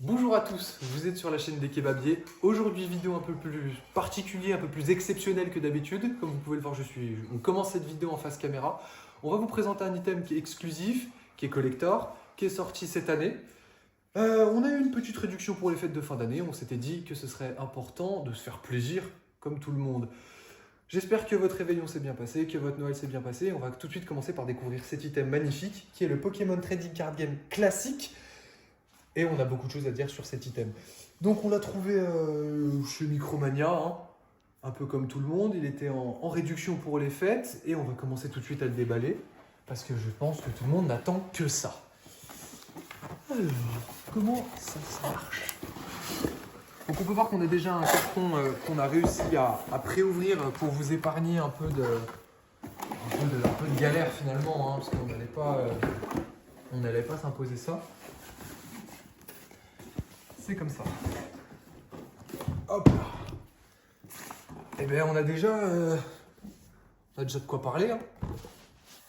Bonjour à tous, vous êtes sur la chaîne des Kebabiers. Aujourd'hui, vidéo un peu plus particulière, un peu plus exceptionnelle que d'habitude. Comme vous pouvez le voir, on commence cette vidéo en face caméra. On va vous présenter un item qui est exclusif, qui est collector, qui est sorti cette année. On a eu une petite réduction pour les fêtes de fin d'année. On s'était dit que ce serait important de se faire plaisir comme tout le monde. J'espère que votre réveillon s'est bien passé, que votre Noël s'est bien passé. On va tout de suite commencer par découvrir cet item magnifique qui est le Pokémon Trading Card Game classique. Et on a beaucoup de choses à dire sur cet item. Donc on l'a trouvé chez Micromania, hein, un peu comme tout le monde. Il était en réduction pour les fêtes et on va commencer tout de suite à le déballer parce que je pense que tout le monde n'attend que ça. Alors, comment ça marche? Donc on peut voir qu'on a déjà un carton qu'on a réussi à pré-ouvrir pour vous épargner un peu de galère finalement, hein, parce qu'on n'allait pas s'imposer ça. C'est comme ça. Hop là. Eh bien, on a déjà de quoi parler. Hein.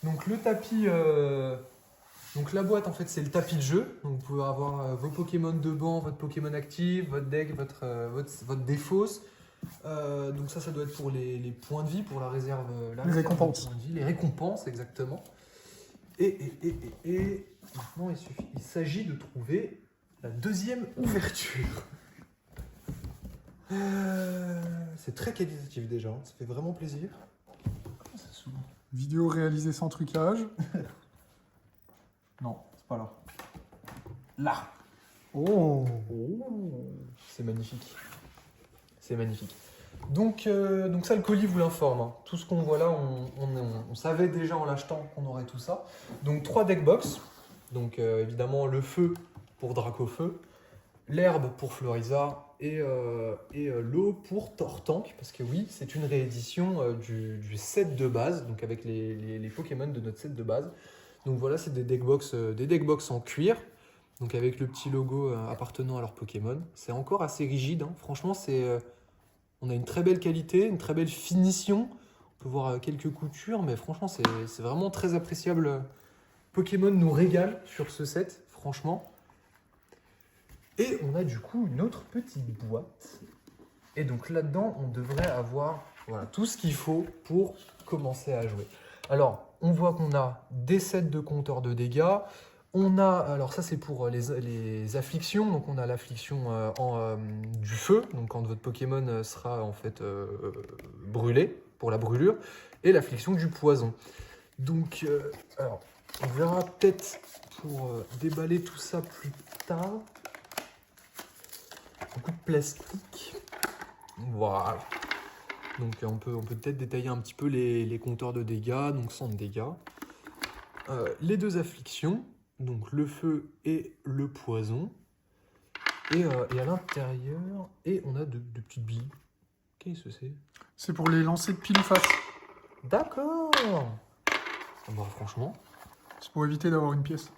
Donc le tapis, donc la boîte en fait c'est le tapis de jeu. Donc vous pouvez avoir vos Pokémon de banc, votre Pokémon actif, votre deck, votre défausse. Donc ça doit être pour les points de vie, pour la réserve. Les récompenses. Les récompenses, exactement. Et maintenant il s'agit de trouver la deuxième ouverture. C'est très qualitatif déjà, hein. Ça fait vraiment plaisir. Comment ça s'ouvre? Vidéo réalisée sans trucage. Non, c'est pas là. Là. Oh, C'est magnifique. C'est magnifique. Donc ça, le colis vous l'informe. Hein. Tout ce qu'on voit là, on savait déjà en l'achetant qu'on aurait tout ça. Donc 3 deck box. Donc évidemment le feu pour Dracofeu, l'herbe pour Floriza et l'eau pour Tortank, parce que oui, c'est une réédition du set de base, donc avec les Pokémon de notre set de base. Donc voilà, c'est des deck box en cuir, donc avec le petit logo appartenant à leur Pokémon. C'est encore assez rigide, hein. Franchement, on a une très belle qualité, une très belle finition. On peut voir quelques coutures, mais franchement, c'est vraiment très appréciable. Pokémon nous régale sur ce set, franchement. Et on a du coup une autre petite boîte. Et donc là-dedans, on devrait avoir tout ce qu'il faut pour commencer à jouer. Alors, on voit qu'on a des sets de compteurs de dégâts. On a, alors ça c'est pour les afflictions. Donc on a l'affliction du feu, donc quand votre Pokémon sera en fait brûlé, pour la brûlure. Et l'affliction du poison. Donc, alors, on verra peut-être pour déballer tout ça plus tard. Beaucoup de plastique. Voilà. Donc on peut peut-être détailler un petit peu les compteurs de dégâts, donc 100 de dégâts. Les deux afflictions, donc le feu et le poison. Et à l'intérieur, on a de petites billes. Qu'est-ce que c'est? c'est pour les lancers de pile face. D'accord. Bon, franchement, C'est pour éviter d'avoir une pièce.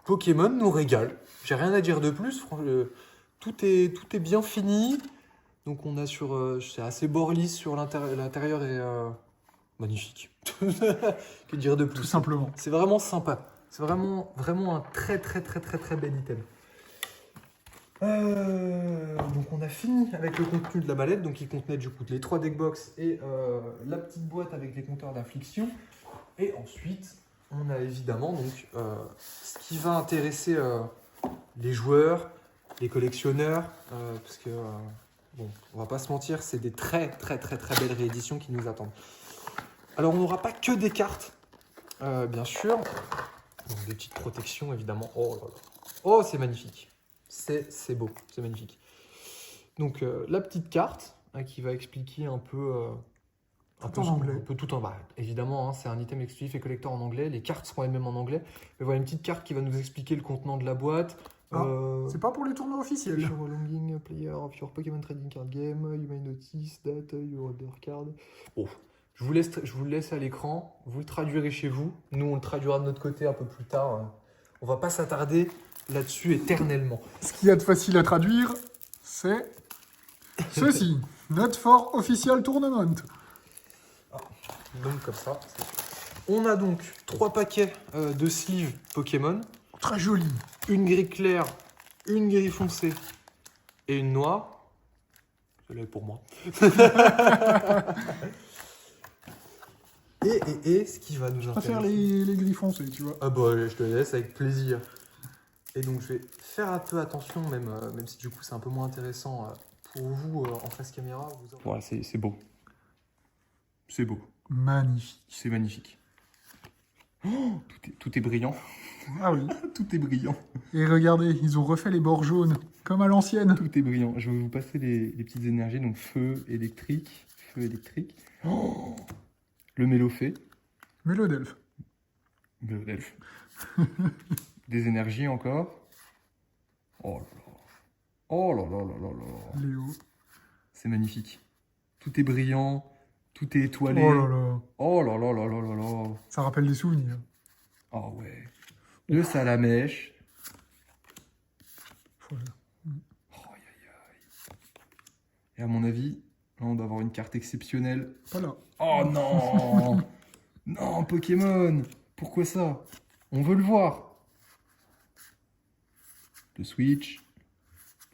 Pokémon nous régale. J'ai rien à dire de plus. Tout est bien fini. Donc on a c'est assez bord lisse sur l'intérieur et magnifique. Que dire de plus? Tout simplement. C'est vraiment sympa. C'est vraiment un très bel item. Donc on a fini avec le contenu de la mallette. Donc il contenait du coup les 3 deck box et la petite boîte avec les compteurs d'affliction. Et ensuite, on a évidemment donc, ce qui va intéresser les joueurs, les collectionneurs, parce que, bon, on va pas se mentir, c'est des très belles rééditions qui nous attendent. Alors, on n'aura pas que des cartes, bien sûr. Donc, des petites protections, évidemment. Oh là là. Oh, c'est magnifique. C'est beau, c'est magnifique. Donc, la petite carte hein, qui va expliquer un peu... Tout en anglais. Un peu tout en bas. Évidemment, hein, c'est un item exclusif et collector en anglais. Les cartes seront elles-mêmes en anglais. Mais voilà une petite carte qui va nous expliquer le contenant de la boîte. C'est pas pour les tournois officiels. If you're a longing player of your Pokémon Trading Card Game, you may notice that your other card. Oh, je vous le laisse à l'écran. Vous le traduirez chez vous. Nous, on le traduira de notre côté un peu plus tard. On va pas s'attarder là-dessus éternellement. Ce qu'il y a de facile à traduire, c'est ceci. Not for official tournament. Donc comme ça. On a donc 3 paquets de sleeves Pokémon. Très joli. une grille claire, une grille foncée et une noire. Celle-là est pour moi. Et ce qui va nous Je intéresser... préfère les gris foncés, tu vois. Ah bah je te laisse avec plaisir. Et donc je vais faire un peu attention, même si du coup c'est un peu moins intéressant pour vous en face caméra. Voilà, c'est beau. C'est beau. Magnifique. C'est magnifique. Oh, tout est brillant. Ah oui. Tout est brillant. Et regardez, ils ont refait les bords jaunes, comme à l'ancienne. Tout est brillant. Je vais vous passer les petites énergies. Donc feu électrique. Feu électrique. Oh, le mélofée. Mélodelphe. Mélodèle. Des énergies encore. Oh là là. Oh là là là là là. Léo. C'est magnifique. Tout est brillant. Tout est étoilé. Oh là là. Oh là là là là là là. Ça rappelle des souvenirs. Ah ouais. Le salamèche. Voilà. Oh, aïe, aïe, aïe. Et à mon avis, là, on doit avoir une carte exceptionnelle. Pas là. Oh non. Non, Pokémon. Pourquoi ça? On veut le voir. Le Switch.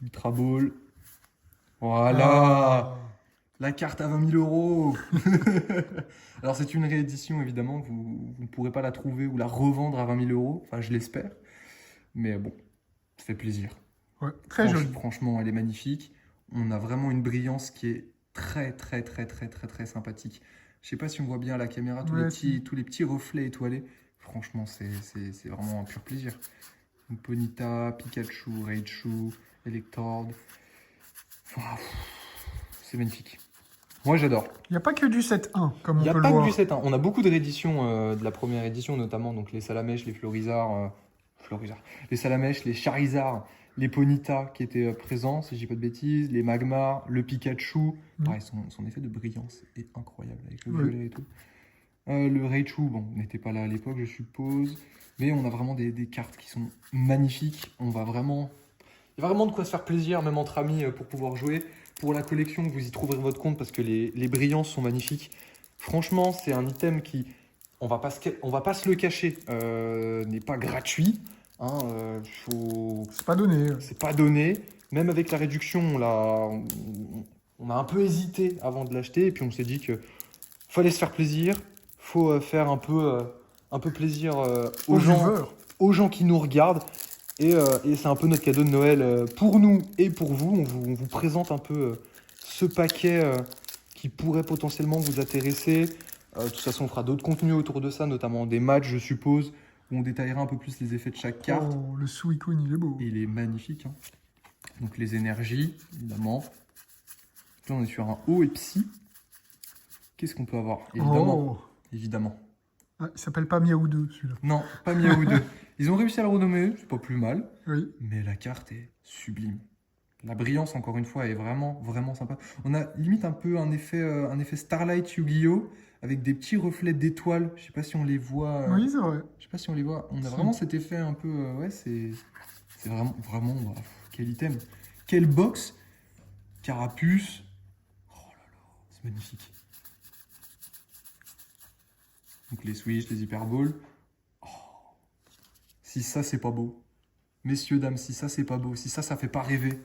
Ultra Ball. Voilà. Ah. La carte à 20 000 euros. Alors c'est une réédition évidemment, vous ne pourrez pas la trouver ou la revendre à 20 000 euros, enfin je l'espère. Mais bon, ça fait plaisir. Ouais, très joli. Franchement, elle est magnifique. On a vraiment une brillance qui est très très très très très très sympathique. Je sais pas si on voit bien à la caméra tous, Ouais, tous les petits reflets étoilés. Franchement, c'est vraiment un pur plaisir. Donc, Ponyta, Pikachu, Raichu, Electrode. Wow, c'est magnifique. Moi, j'adore. Il n'y a pas que du 7-1, comme Il on n'y a peut pas le que voir. du 7-1. On a beaucoup de rééditions de la première édition, notamment donc les Salamèches, les Florizards, les Salamèches, les Charizard, les Ponyta qui étaient présents, si je dis pas de bêtises, les Magmar, le Pikachu. Pareil, son effet de brillance est incroyable avec le violet et tout. Le Raichu, bon, n'était pas là à l'époque, je suppose. Mais on a vraiment des cartes qui sont magnifiques. Il y a vraiment de quoi se faire plaisir, même entre amis, pour pouvoir jouer. Pour la collection, vous y trouverez votre compte parce que les brillances sont magnifiques. Franchement, c'est un item qui, on va pas se le cacher, n'est pas gratuit. Hein, C'est pas donné. c'est pas donné. Même avec la réduction, on a un peu hésité avant de l'acheter. Et puis on s'est dit que fallait se faire plaisir. Faut faire un peu plaisir Aux viewers. aux gens qui nous regardent. Et c'est un peu notre cadeau de Noël pour nous et pour vous. On vous présente un peu ce paquet qui pourrait potentiellement vous intéresser. De toute façon, on fera d'autres contenus autour de ça, notamment des matchs, je suppose, où on détaillera un peu plus les effets de chaque carte. Oh, le Suicune, il est beau. Et il est magnifique. Hein. Donc les énergies, évidemment. Là, on est sur un haut et psy. Qu'est-ce qu'on peut avoir? Évidemment. Oh. Évidemment. Ah, il s'appelle pas Miaou 2, celui-là. Non, pas Miaou 2. Ils ont réussi à le renommer, c'est pas plus mal. Oui. Mais la carte est sublime. La brillance, encore une fois, est vraiment, vraiment sympa. On a limite un peu un effet Starlight Yu-Gi-Oh! Avec des petits reflets d'étoiles. Je sais pas si on les voit. Oui, c'est vrai. Je sais pas si on les voit. On a Si. vraiment cet effet un peu... ouais, c'est vraiment, vraiment... bah, quel item. Quelle box. Carapuce. Oh là là, c'est magnifique. Donc les Switch, les Hyperballs. Oh. Si ça, c'est pas beau. Messieurs, dames, si ça, c'est pas beau. Si ça fait pas rêver.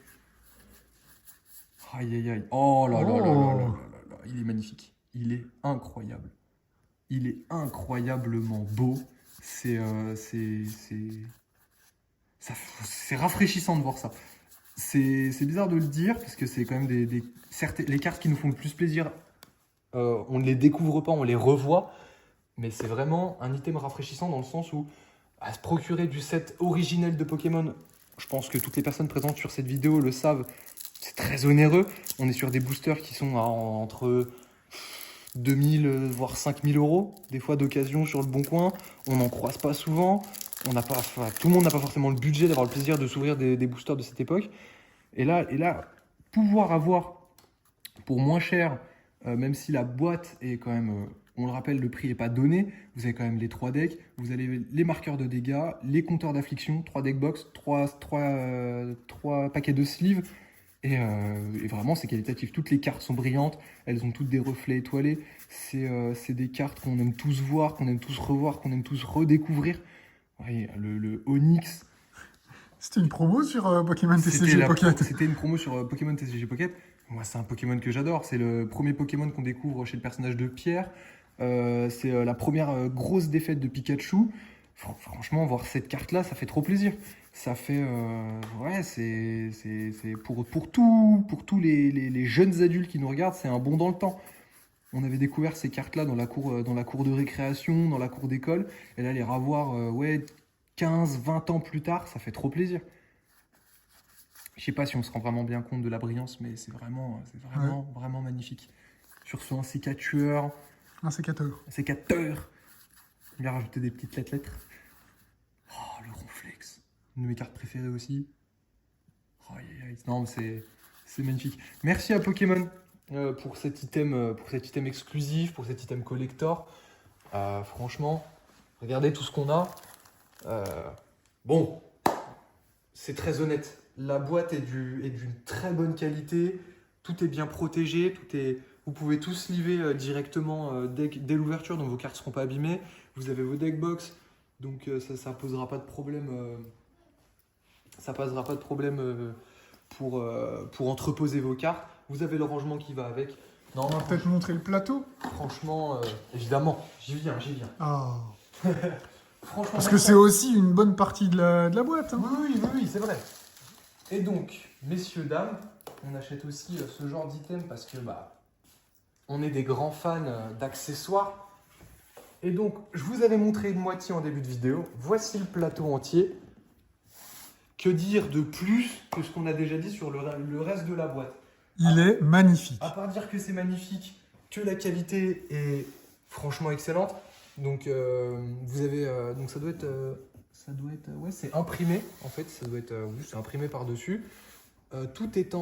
Aïe, aïe, aïe. Oh là là là là là là là. Il est magnifique. Il est incroyable. Il est incroyablement beau. C'est rafraîchissant de voir ça. C'est bizarre de le dire parce que c'est quand même les cartes qui nous font le plus plaisir. On ne les découvre pas, on les revoit. Mais c'est vraiment un item rafraîchissant dans le sens où à se procurer du set originel de Pokémon, je pense que toutes les personnes présentes sur cette vidéo le savent, c'est très onéreux. On est sur des boosters qui sont entre 2000 voire 5000 euros, des fois d'occasion sur le bon coin. On n'en croise pas souvent. Tout le monde n'a pas forcément le budget d'avoir le plaisir de s'ouvrir des boosters de cette époque. Et là, pouvoir avoir pour moins cher, même si la boîte est quand même... on le rappelle, le prix n'est pas donné. Vous avez quand même les 3 decks. Vous avez les marqueurs de dégâts, les compteurs d'affliction, 3 deck box, 3 paquets de sleeves. Et vraiment, c'est qualitatif. Toutes les cartes sont brillantes. Elles ont toutes des reflets étoilés. C'est des cartes qu'on aime tous voir, qu'on aime tous revoir, qu'on aime tous redécouvrir. Ouais, le Onyx. C'était une promo sur Pokémon TCG Pocket. C'était une promo sur Pokémon TCG Pocket. Moi, c'est un Pokémon que j'adore. C'est le premier Pokémon qu'on découvre chez le personnage de Pierre. C'est la première grosse défaite de Pikachu. Franchement, voir cette carte-là, ça fait trop plaisir. Ça fait... ouais, c'est pour tous les jeunes adultes qui nous regardent, c'est un bond dans le temps. On avait découvert ces cartes-là dans la cour de récréation, dans la cour d'école. Et là, les revoir, ouais, 15, 20 ans plus tard, ça fait trop plaisir. Je sais pas si on se rend vraiment bien compte de la brillance, mais c'est vraiment magnifique. Sur ce, un C4 tueur, Un sécateur. un C4teur. Il a rajouté des petites lettres. Oh, le Ronflex. Une de mes cartes préférées aussi. Oh, non, c'est magnifique. Merci à Pokémon pour cet item exclusif, pour cet item collector. Franchement, regardez tout ce qu'on a. Bon, c'est très honnête. La boîte est d'une très bonne qualité. Tout est bien protégé. Vous pouvez tout sleever directement dès l'ouverture, donc vos cartes ne seront pas abîmées. Vous avez vos deck box, donc ça posera pas de problème. Ça posera pas de problème pour entreposer vos cartes. Vous avez le rangement qui va avec. Non, On va peut-être montrer le plateau. franchement, évidemment, j'y viens. Ah. Franchement, Parce que c'est aussi une bonne partie de la boîte. Hein. Oui, c'est vrai. Et donc, messieurs, dames, on achète aussi ce genre d'item parce que on est des grands fans d'accessoires. Et donc, je vous avais montré une moitié en début de vidéo. Voici le plateau entier. Que dire de plus que ce qu'on a déjà dit sur le reste de la boîte? Il est magnifique. À part dire que c'est magnifique, que la qualité est franchement excellente. Donc, vous avez, donc ça doit être, ouais, c'est imprimé en fait. Ça doit être, oui, c'est imprimé par dessus. Tout est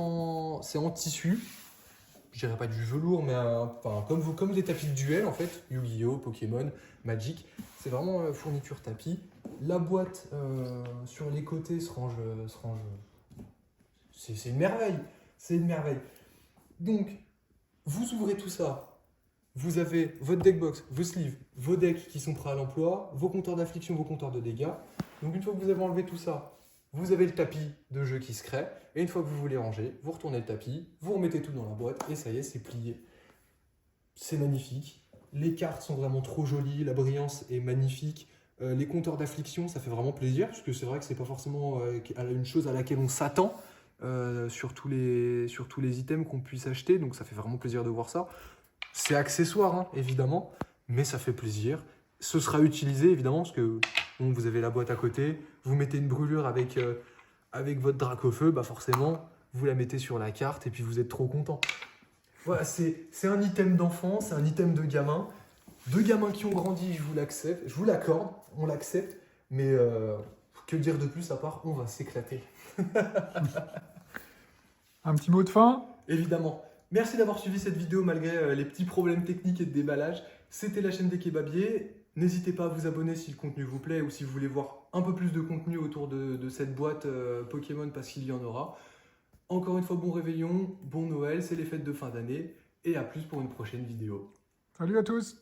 c'est en tissu. Je dirais pas du velours, mais enfin, comme des tapis de duel en fait. Yu-Gi-Oh, Pokémon, Magic. C'est vraiment fourniture tapis. La boîte sur les côtés se range. C'est une merveille. C'est une merveille. Donc, vous ouvrez tout ça. Vous avez votre deck box, vos sleeves, vos decks qui sont prêts à l'emploi, vos compteurs d'affliction, vos compteurs de dégâts. Donc, une fois que vous avez enlevé tout ça, vous avez le tapis de jeu qui se crée. Et une fois que vous voulez ranger, vous retournez le tapis, vous remettez tout dans la boîte et ça y est, c'est plié. C'est magnifique. Les cartes sont vraiment trop jolies, la brillance est magnifique. Les compteurs d'affliction, ça fait vraiment plaisir parce que c'est vrai que c'est pas forcément une chose à laquelle on s'attend sur tous les items qu'on puisse acheter. Donc ça fait vraiment plaisir de voir ça. C'est accessoire, hein, évidemment, mais ça fait plaisir. Ce sera utilisé, évidemment, parce que bon, vous avez la boîte à côté. Vous mettez une brûlure avec votre Dracofeu, forcément, vous la mettez sur la carte et puis vous êtes trop content. Voilà, c'est un item d'enfant, c'est un item de gamin. Deux gamins qui ont grandi, je vous l'accorde, on l'accepte, mais que dire de plus à part on va s'éclater. Un petit mot de fin. Évidemment. Merci d'avoir suivi cette vidéo malgré les petits problèmes techniques et de déballage. C'était la chaîne des Kebabiers. N'hésitez pas à vous abonner si le contenu vous plaît ou si vous voulez voir un peu plus de contenu autour de cette boîte Pokémon parce qu'il y en aura. Encore une fois, bon réveillon, bon Noël, c'est les fêtes de fin d'année et à plus pour une prochaine vidéo. Salut à tous.